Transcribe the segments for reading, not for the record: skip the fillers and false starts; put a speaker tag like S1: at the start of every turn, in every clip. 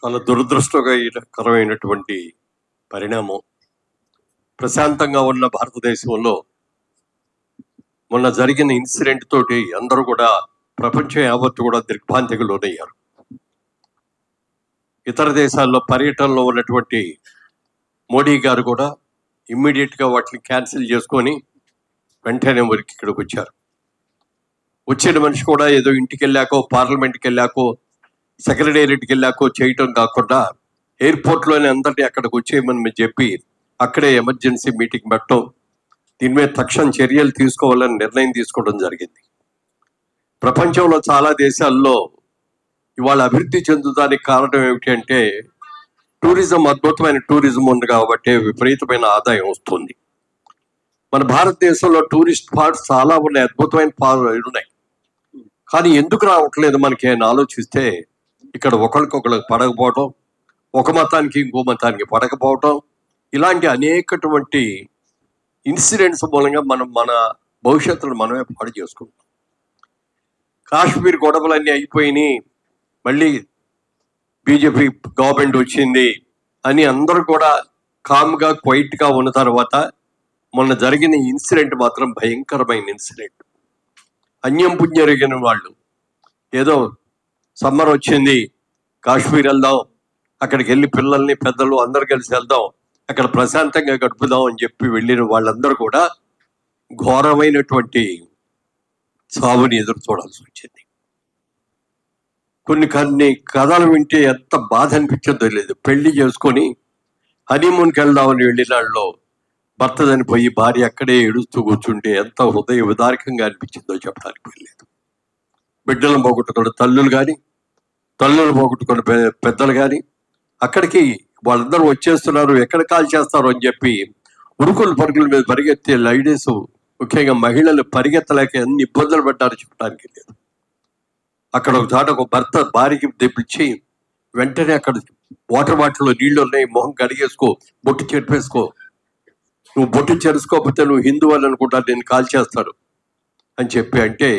S1: చాలా దురదృష్టకరమైనటువంటి పరిణామం. ప్రశాంతంగా ఉన్న భారతదేశంలో మొన్న జరిగిన ఇన్సిడెంట్ తోటి అందరూ కూడా ప్రపంచం యావత్తు కూడా దిగ్భ్రాంతికి లోనయ్యారు. ఇతర దేశాల్లో పర్యటనలో ఉన్నటువంటి మోడీ గారు కూడా ఇమ్మీడియట్గా వాటిని క్యాన్సిల్ చేసుకొని వెంటనే ఊరికి ఇక్కడికి వచ్చారు. వచ్చిన మనిషి కూడా ఏదో ఇంటికి వెళ్ళాకో పార్లమెంట్కి వెళ్ళాకో సెక్రటేరియట్కి వెళ్ళాకో చేయటం కాకుండా ఎయిర్పోర్ట్లోనే అందరినీ అక్కడికి వచ్చేయమని చెప్పి అక్కడే ఎమర్జెన్సీ మీటింగ్ పెట్టడం, దీని మీద తక్షణ చర్యలు తీసుకోవాలని నిర్ణయం తీసుకోవడం జరిగింది. ప్రపంచంలో చాలా దేశాల్లో ఇవాళ అభివృద్ధి చెందుతానికి కారణం ఏమిటి అంటే టూరిజం, అద్భుతమైన టూరిజం ఉంది కాబట్టి విపరీతమైన ఆదాయం వస్తుంది. మన భారతదేశంలో టూరిస్ట్ స్పాట్స్ చాలా ఉన్నాయి, అద్భుతమైన ఉన్నాయి. కానీ ఎందుకు రావట్లేదు మనకి అని ఆలోచిస్తే ఇక్కడ ఒకరికొకరికి పడకపోవటం, ఒక మతానికి ఇంకో మతానికి పడకపోవటం, ఇలాంటి అనేకటువంటి ఇన్సిడెంట్స్ మూలంగా మనం మన భవిష్యత్తును మనమే పాడు చేసుకుంటాం. కాశ్మీర్ గొడవలన్నీ అయిపోయినాయి, మళ్ళీ బీజేపీ గవర్నమెంట్ వచ్చింది అని అందరూ కూడా కామ్గా క్వైట్గా ఉన్న తర్వాత మొన్న జరిగిన ఇన్సిడెంట్ మాత్రం భయంకరమైన ఇన్సిడెంట్. అన్యం పుణ్యరిగిన వాళ్ళు ఏదో సమ్మర్ వచ్చింది, కాశ్మీర్ వెళ్దాం, అక్కడికి వెళ్ళి పిల్లల్ని పెద్దలు అందరు కలిసి వెళ్దాం, అక్కడ ప్రశాంతంగా గడుపుదాం అని చెప్పి వెళ్ళిన వాళ్ళందరూ కూడా ఘోరమైనటువంటి సావుని ఎదురు చూడాల్సి వచ్చింది. కొన్ని కథలు వింటే ఎంత బాధ అనిపించిందో లేదు. పెళ్లి చేసుకొని హనీమూన్కి వెళ్దామని వెళ్ళిన వాళ్ళలో భర్త చనిపోయి భార్య అక్కడే ఏడుస్తూ కూర్చుంటే ఎంత హృదయ విదారకంగా అనిపించిందో చెప్పడానికి వెళ్ళలేదు. బిడ్డలను పోగొట్టుకున్న తల్లులు కానీ, తల్లులు పోగొట్టుకున్న పెద్దలు కానీ అక్కడికి వాళ్ళందరూ వచ్చేస్తున్నారు, ఎక్కడ కాల్ చేస్తారు అని చెప్పి ఉరుకులు పరుగుల మీద పరిగెత్తే లేడీస్, ముఖ్యంగా మహిళలు పరిగెత్తలేక ఎన్ని ఇబ్బందులు పడ్డారో చెప్పడానికి లేదు. అక్కడ ఒక చోట ఒక భర్త భార్యకి తెప్పించి వెంటనే అక్కడ వాటర్ బాటిల్లో నీళ్లు ఉన్నాయి, మొహం కడిగేసుకో, బొట్టు చెరిపేసుకో, నువ్వు బొట్టు చెరుసుకోకపోతే నువ్వు హిందూ అని అనుకుంటా, నేను కాల్ చేస్తాడు అని చెప్పి అంటే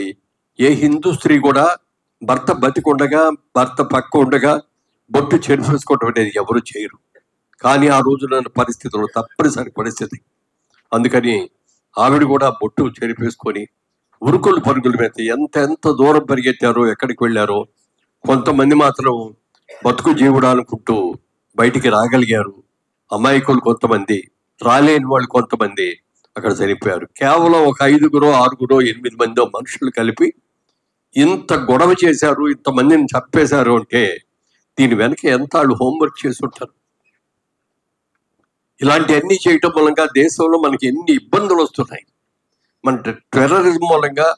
S1: ఏ హిందూ స్త్రీ కూడా భర్త బతికుండగా, భర్త పక్క ఉండగా బొట్టు చెరిపేసుకోవటం అనేది ఎవరు చేయరు. కానీ ఆ రోజున పరిస్థితుల్లో తప్పనిసరి పరిస్థితి, అందుకని ఆవిడ కూడా బొట్టు చెరిపేసుకొని ఉరుకులు పరుగుల మీద ఎంత దూరం పరిగెత్తారో, ఎక్కడికి వెళ్ళారో. కొంతమంది మాత్రం బతుకు జీవుడు అనుకుంటూ బయటికి రాగలిగారు, అమాయకులు కొంతమంది, రాలేని వాళ్ళు కొంతమంది అక్కడ చనిపోయారు. కేవలం ఒక 5, 6, 8 మందో మనుషులు కలిపి ఇంత గొడవ చేశారు, ఇంతమందిని చంపేశారు అంటే దీని వెనక ఎంత వాళ్ళు హోంవర్క్ చేసి ఉంటారు. ఇలాంటివన్నీ చేయటం మూలంగా దేశంలో మనకి ఎన్ని ఇబ్బందులు వస్తున్నాయి. మన టెర్రరిజం మూలంగా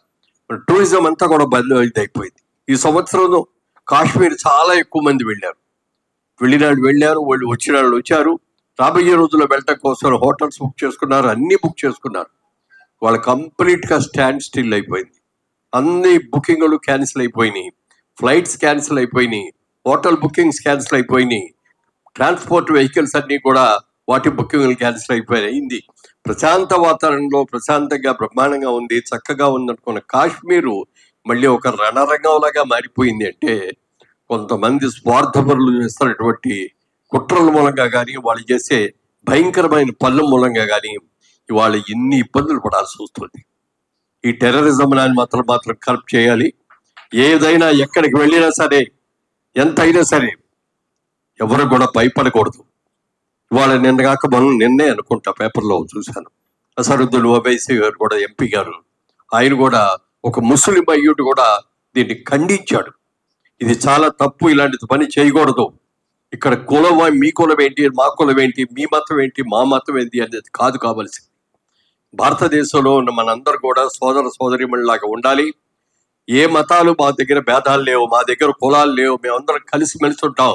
S1: మన టూరిజం అంతా కూడా ఇదైపోయింది. ఈ సంవత్సరం కాశ్మీర్ చాలా ఎక్కువ మంది వెళ్ళారు, వెళ్ళారు, వాళ్ళు వచ్చిన వాళ్ళు వచ్చారు. రాబోయే రోజుల్లో వెళ్ళటం కోసం హోటల్స్ బుక్ చేసుకున్నారు, అన్నీ బుక్ చేసుకున్నారు. వాళ్ళు కంప్లీట్గా స్టాండ్ స్టిల్ అయిపోయింది. అన్ని బుకింగ్లు క్యాన్సిల్ అయిపోయినాయి, ఫ్లైట్స్ క్యాన్సిల్ అయిపోయినాయి, హోటల్ బుకింగ్స్ క్యాన్సిల్ అయిపోయినాయి, ట్రాన్స్పోర్ట్ వెహికల్స్ అన్నీ కూడా వాటి బుకింగ్లు క్యాన్సిల్ అయిపోయింది. ప్రశాంత వాతావరణంలో ప్రశాంతంగా బ్రహ్మాండంగా ఉంది, చక్కగా ఉందనుకున్న కాశ్మీరు మళ్ళీ ఒక రణరంగంలాగా మారిపోయింది. అంటే కొంతమంది స్వార్థపరులు చేస్తున్నటువంటి కుట్రల మూలంగా కానీ, వాళ్ళు చేసే భయంకరమైన పనుల మూలంగా కానీ ఇవాళ ఎన్ని ఇబ్బందులు పడాల్సి వస్తుంది. ఈ టెర్రరిజం అని మాత్రం కరెక్ట్ చేయాలి. ఏదైనా ఎక్కడికి వెళ్ళినా సరే, ఎంత అయినా సరే ఎవరు కూడా భయపడకూడదు. ఇవాళ నిన్నే అనుకుంటా పేపర్లో చూశాను, అసరుద్దీన్ ఓవైసీ గారు కూడా, ఎంపీ గారు, ఆయన కూడా ఒక ముస్లిం అయ్యుడు కూడా దీన్ని ఖండించాడు. ఇది చాలా తప్పు, ఇలాంటి పని చేయకూడదు. ఇక్కడ కులం, మీ కులం ఏంటి, మా కులం ఏంటి, మీ మతం ఏంటి, మా మతం ఏంటి అనేది కాదు కావాల్సింది. భారతదేశంలో ఉన్న మనందరూ కూడా సోదర సోదరిమణిలాగా ఉండాలి. ఏ మతాలు మా దగ్గర భేదాలు లేవు, మా దగ్గర కులాలు లేవు, మేమందరం కలిసి మెలిసి ఉంటాం,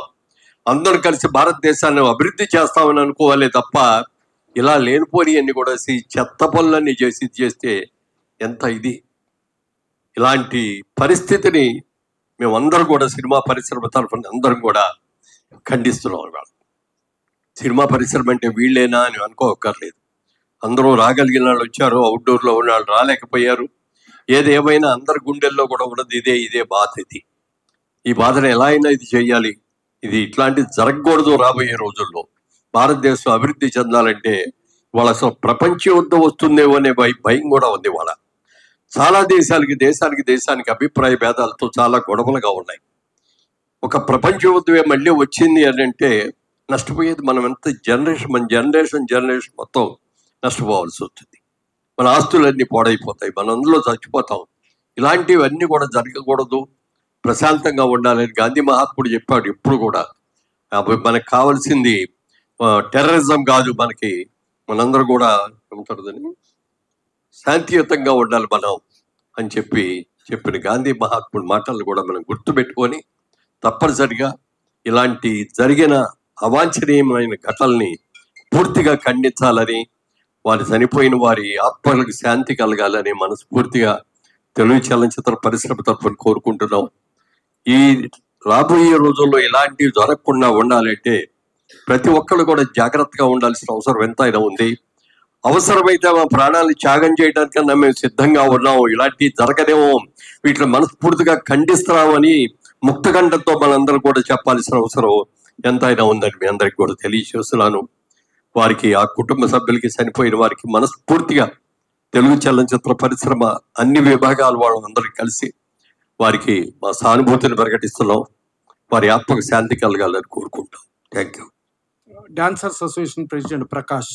S1: అందరం కలిసి భారతదేశాన్ని అభివృద్ధి చేస్తామని అనుకోవాలి తప్ప ఇలా లేనిపోని అన్ని కూడా చెత్త పనులన్నీ చేస్తే ఎంత ఇది. ఇలాంటి పరిస్థితిని మేమందరం కూడా సినిమా పరిశ్రమ తరఫున అందరం కూడా ఖండిస్తున్నాం. సినిమా పరిశ్రమ అంటే వీళ్ళేనా అని అనుకోకర్లేదు, అందరూ రాగలిగిన వాళ్ళు వచ్చారు, అవుట్డోర్లో ఉన్న వాళ్ళు రాలేకపోయారు. ఏదేమైనా అందరి గుండెల్లో కూడా ఉన్నది ఇదే బాధ. ఈ బాధను ఎలా అయినా ఇది చేయాలి, ఇది ఇట్లాంటిది జరగకూడదు. రాబోయే రోజుల్లో భారతదేశం అభివృద్ధి చెందాలంటే వాళ్ళ అసలు ప్రపంచ యుద్ధం వస్తుందేమో అనే భయం కూడా ఉంది. వాళ్ళ చాలా దేశానికి అభిప్రాయ భేదాలతో చాలా గొడవలుగా ఉన్నాయి. ఒక ప్రపంచ యుద్ధమే మళ్ళీ వచ్చింది అని అంటే నష్టపోయేది మనం ఎంత మన జనరేషన్ మొత్తం నష్టపోవాల్సి వస్తుంది. మన ఆస్తులన్నీ పాడైపోతాయి, మనం అందులో చచ్చిపోతాం. ఇలాంటివన్నీ కూడా జరగకూడదు, ప్రశాంతంగా ఉండాలని గాంధీ మహాత్ముడు చెప్పాడు. ఎప్పుడు కూడా మనకు కావాల్సింది టెర్రరిజం కాదు, మనందరూ కూడా ఏమంటారు శాంతియుతంగా ఉండాలి మనం అని చెప్పిన గాంధీ మహాత్ముడి మాటలను కూడా మనం గుర్తుపెట్టుకొని తప్పనిసరిగా ఇలాంటి జరిగిన అవాంఛనీయమైన ఘటనల్ని పూర్తిగా ఖండించాలని, వారి చనిపోయిన వారి ఆత్మలకు శాంతి కలగాలని మనస్ఫూర్తిగా తెలుగు చలనచిత్ర పరిశ్రమ తరఫున కోరుకుంటున్నాం. ఈ రాబోయే రోజుల్లో ఇలాంటివి జరగకుండా ఉండాలంటే ప్రతి ఒక్కరు కూడా జాగ్రత్తగా ఉండాల్సిన అవసరం ఎంతైనా ఉంది. అవసరమైతే మా ప్రాణాలను త్యాగం చేయడానికన్నా మేము సిద్ధంగా ఉన్నాము. ఇలాంటివి జరగదేమో, వీటిని మనస్ఫూర్తిగా ఖండిస్తున్నామని ముక్తకంఠంతో మనందరూ కూడా చెప్పాల్సిన అవసరం ఎంతైనా ఉందని మీ అందరికి కూడా తెలియజేస్తున్నాను. వారికి, ఆ కుటుంబ సభ్యులకి, చనిపోయిన వారికి మనస్ఫూర్తిగా తెలుగు చలనచిత్ర పరిశ్రమ అన్ని విభాగాల వాళ్ళందరికీ కలిసి వారికి మా సానుభూతిని ప్రకటిస్తున్నాం. వారి ఆత్మకు శాంతి కలగాలని కోరుకుంటాం. Thank you.
S2: Dancers association president Prakash.